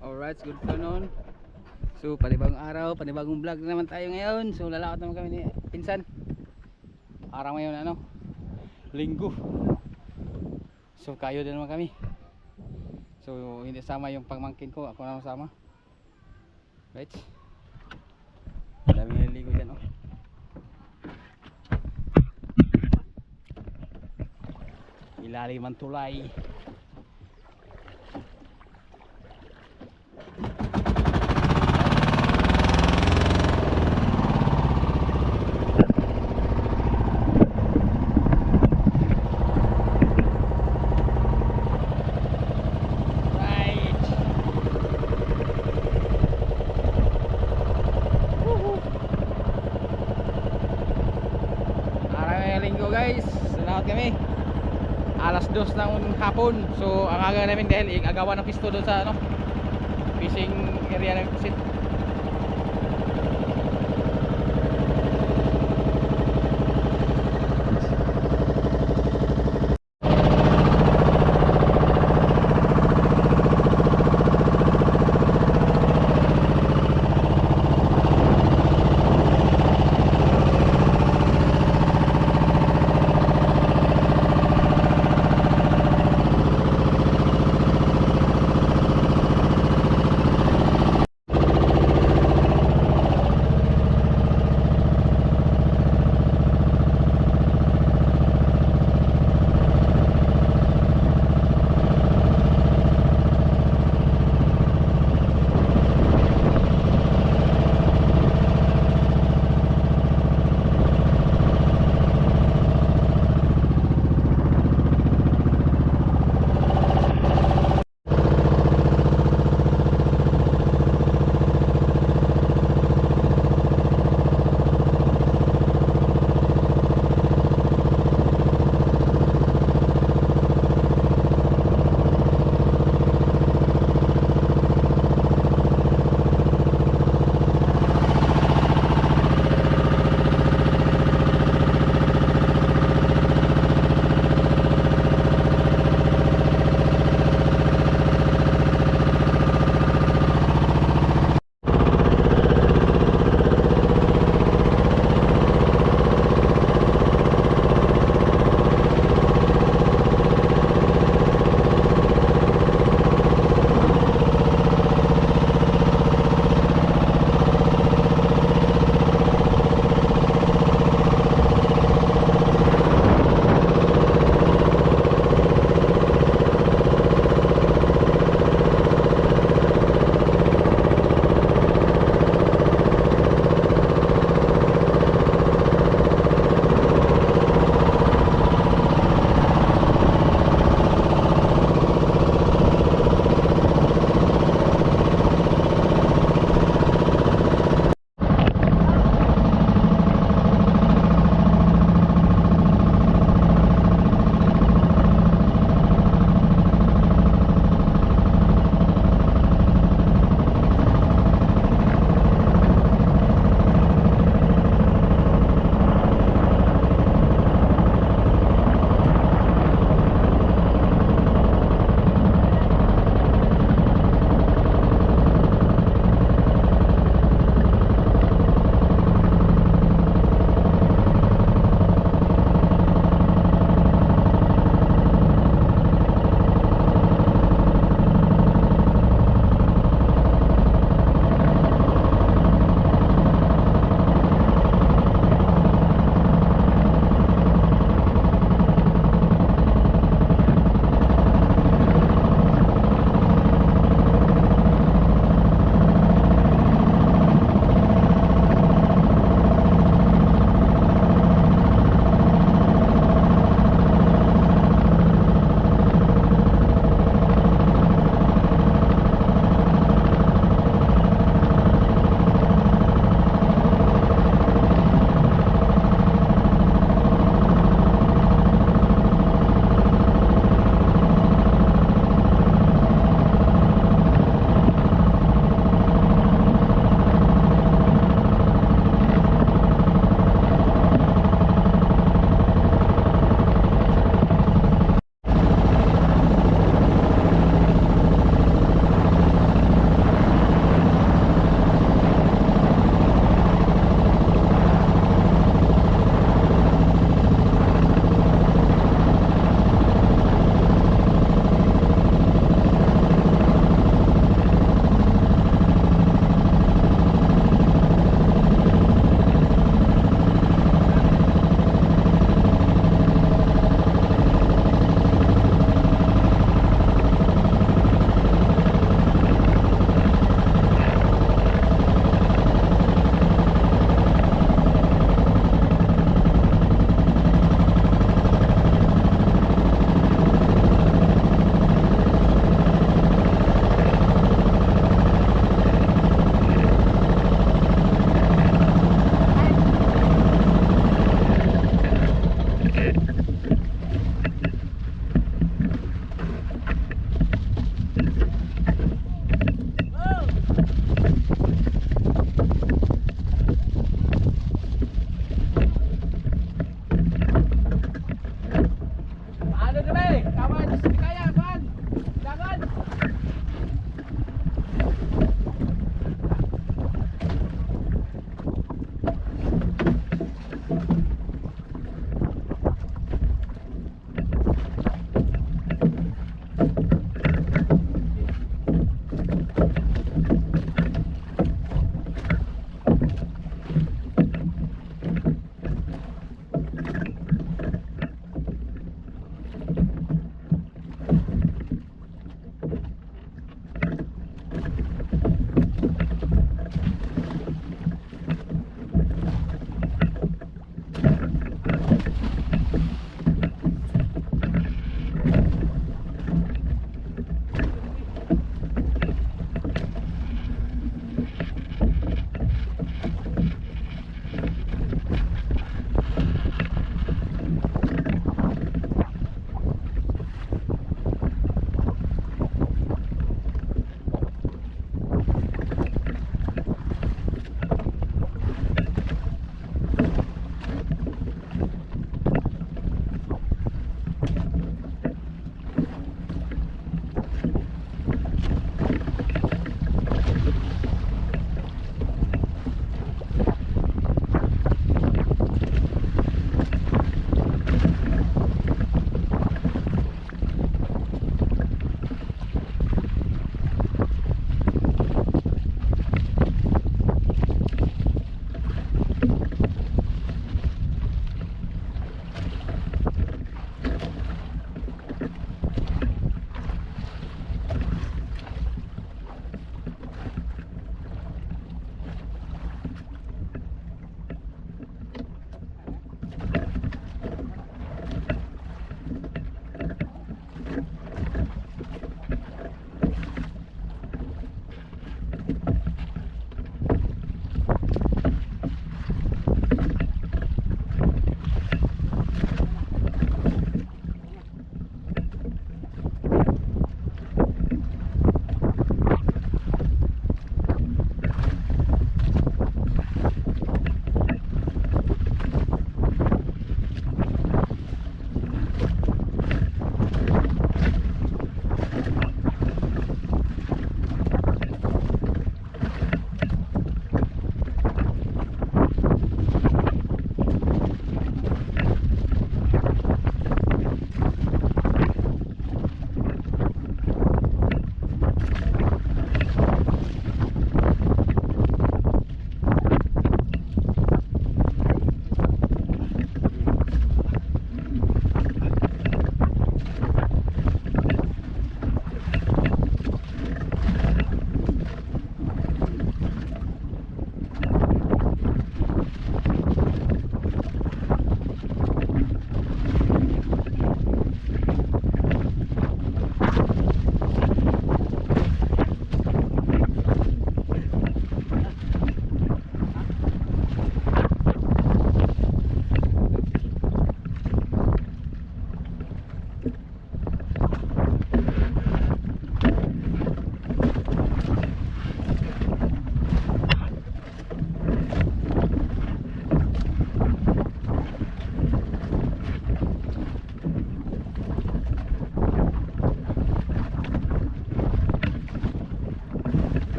Alright, good afternoon. So, panibagong araw, panibagong vlog na naman tayo ngayon. So, lalakad naman kami ni Pinsan. Araw ngayon, Linggo. So, kayo din naman kami. So, hindi sama yung pangmangkin ko. Ako na sama. Right? Dami naliligo dyan, oh. Ilalim ang tulay. Guys, salamat kami. Alas 2 ng hapon. So ang aga namin dahil agawan ng pisto doon sa fishing area ng Kusit.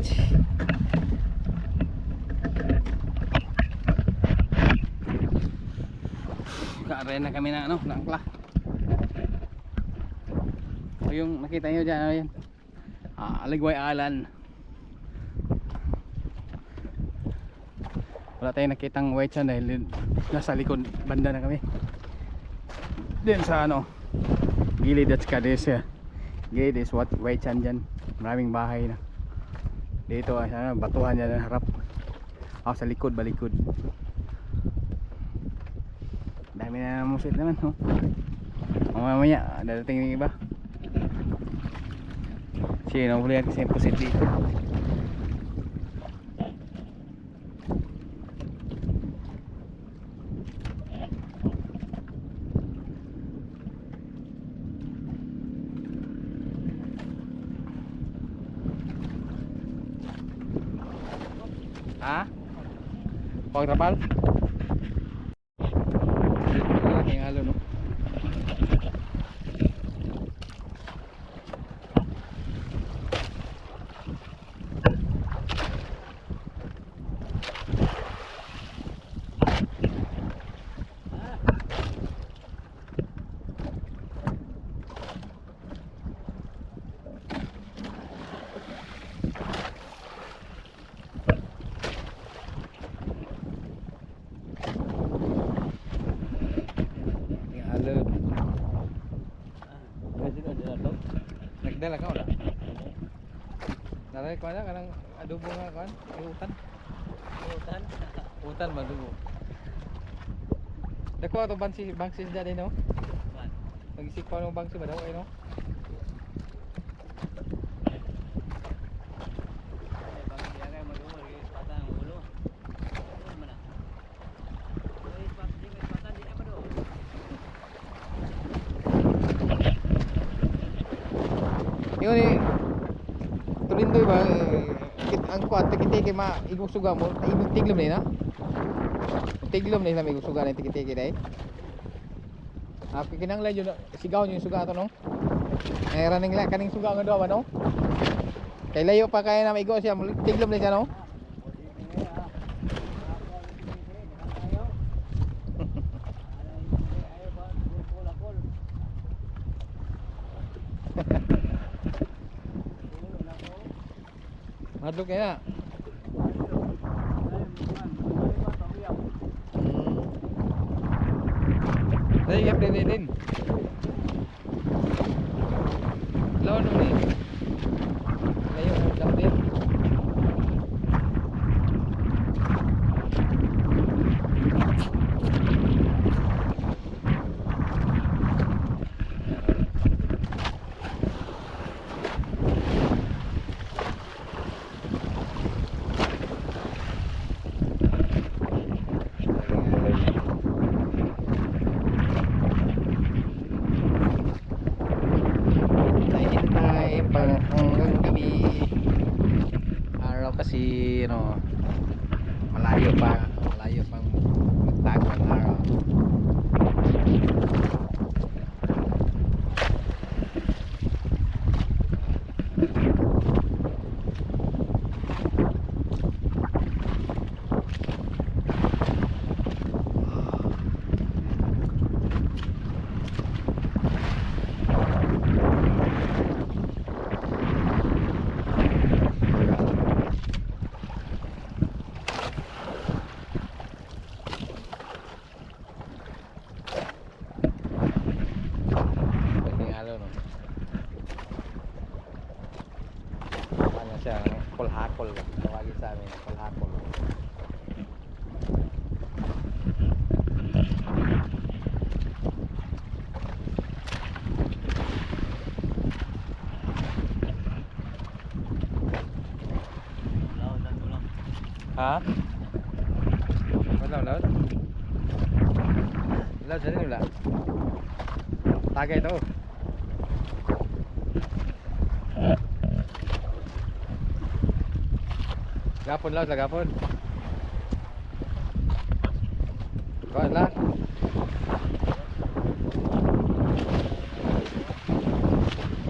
Beach. Kaaren na kami na ano, nangkla. O yung nakita nyo dyan, ano yan? Aligway Alan. Wala tayong nakitang white sand dahil nasa likod banda na kami. Din sa ano, gilid at saka this gilid is what white sand dyan. Maraming bahay na. Dito ay batuhan dyan na harap. Sa likod, balikod. Dami na musit naman, no? Mamaya dadating yung iba. Sino huli yan kasi yung pusit dito. Pagtrapal? Yung halo, no? Nagdala ka wala? Naray ko na kanang adobo nga kan? Utan. Utan. Utan madubo. Dako ato bangsis dali no? Nagisik pa ng bangsis ba daw ay no? Yun eh, tulindoy ba, ang kuwan, tiki-tiki ma, igong suga mo, igong tiglom na yun ha? Tiglom na yun, igong suga na yung tiki-tiki na yun. Kinanglan yun, sigaw nyo yung suga ito no? Raning lang, kaning suga nga doon no? Kay layo pa kaya na maigo siya, tiglom na siya no? Madlog kaya na. Dahil yap din. Lawan mo ni. Layo lang din. Kasi malayo pang magtago ang araw. Kulhakol tawagin sa amin, kulhakol. Ha? Laut? Laut sini wala. Tagay to. Gapon laut lah gapon. Kuat lah.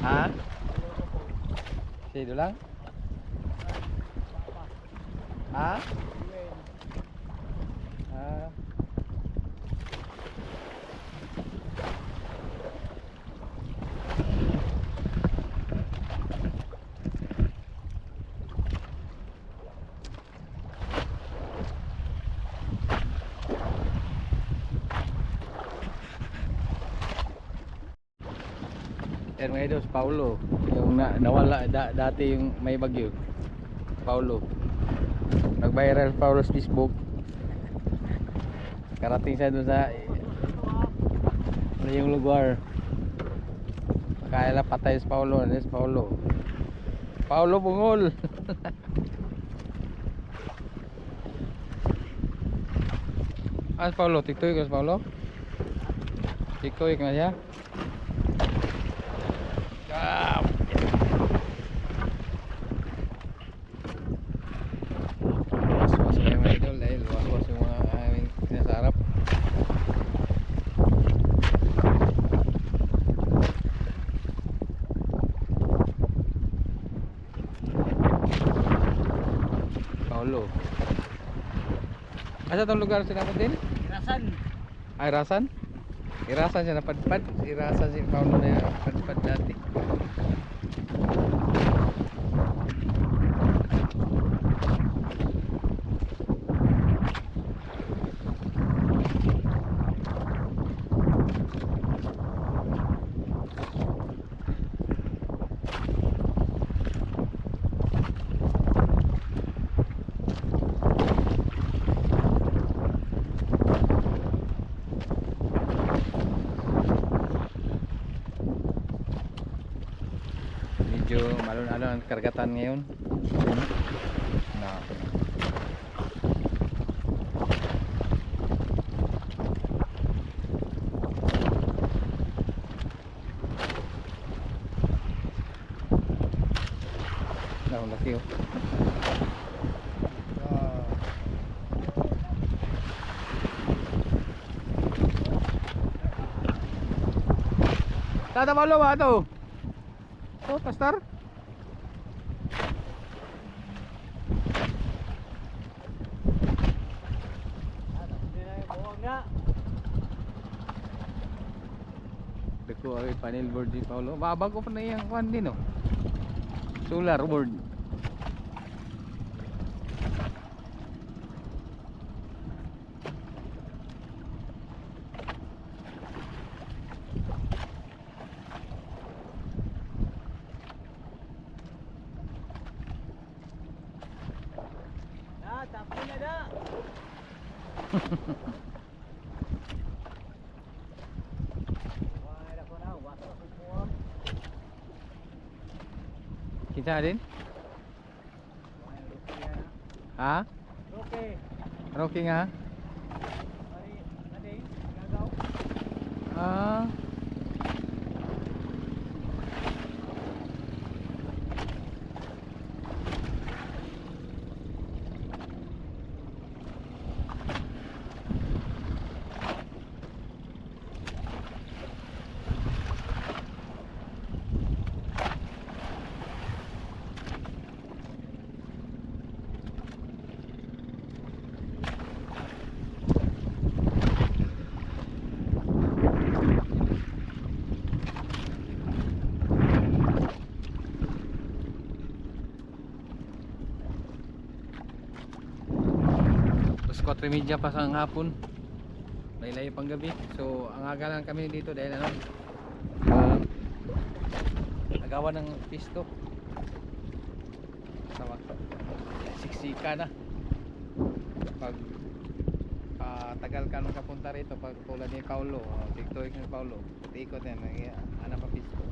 Ha? Sige lang. Ha? Ah. Yan mga idol, si Paulo. Yung nawala dati yung may bagyo. Paulo. Nag-viral Paulo sa Facebook. Karating siya doon sa yung lugar. Kaya na patay si Paulo. Ano si Paulo? Paulo bungol. Ah, si Paulo, tiktoy ka si Paulo? Tiktoy ka na siya? Ah! Was-was na yung mga idol dahil was-was yung mga aming sinasarap. Paulo. Asa itong lugar sinapad din? Irasan. Ay, Rasan? Irasan siya napadpad. Irasan si Paulo na napadpad dati. Medyo malun-alun ang karagatan ngayon. Na. Ang laki oh. Tata Paulo ba ito? Oh, pastor? Deko ay panel board di Paulo. Babag ko pa na iyang kwan din oh. Solar board. Tapos na da. Wala ko na, wato ko po. Kita din? Ha? Okay. Rocky nga? Mari, nading gagaw. Ah. Tapos 4:30 pa sa hapon. Laylay pang gabi. So ang aga lang kami dito dahil ano, agawan ng pisto. Tawag siksika na. Pag tagal ka nung kapunta rito, pag tulad ni Paulo, tiktoy ni Paulo, ikot yan, ano pa pisto.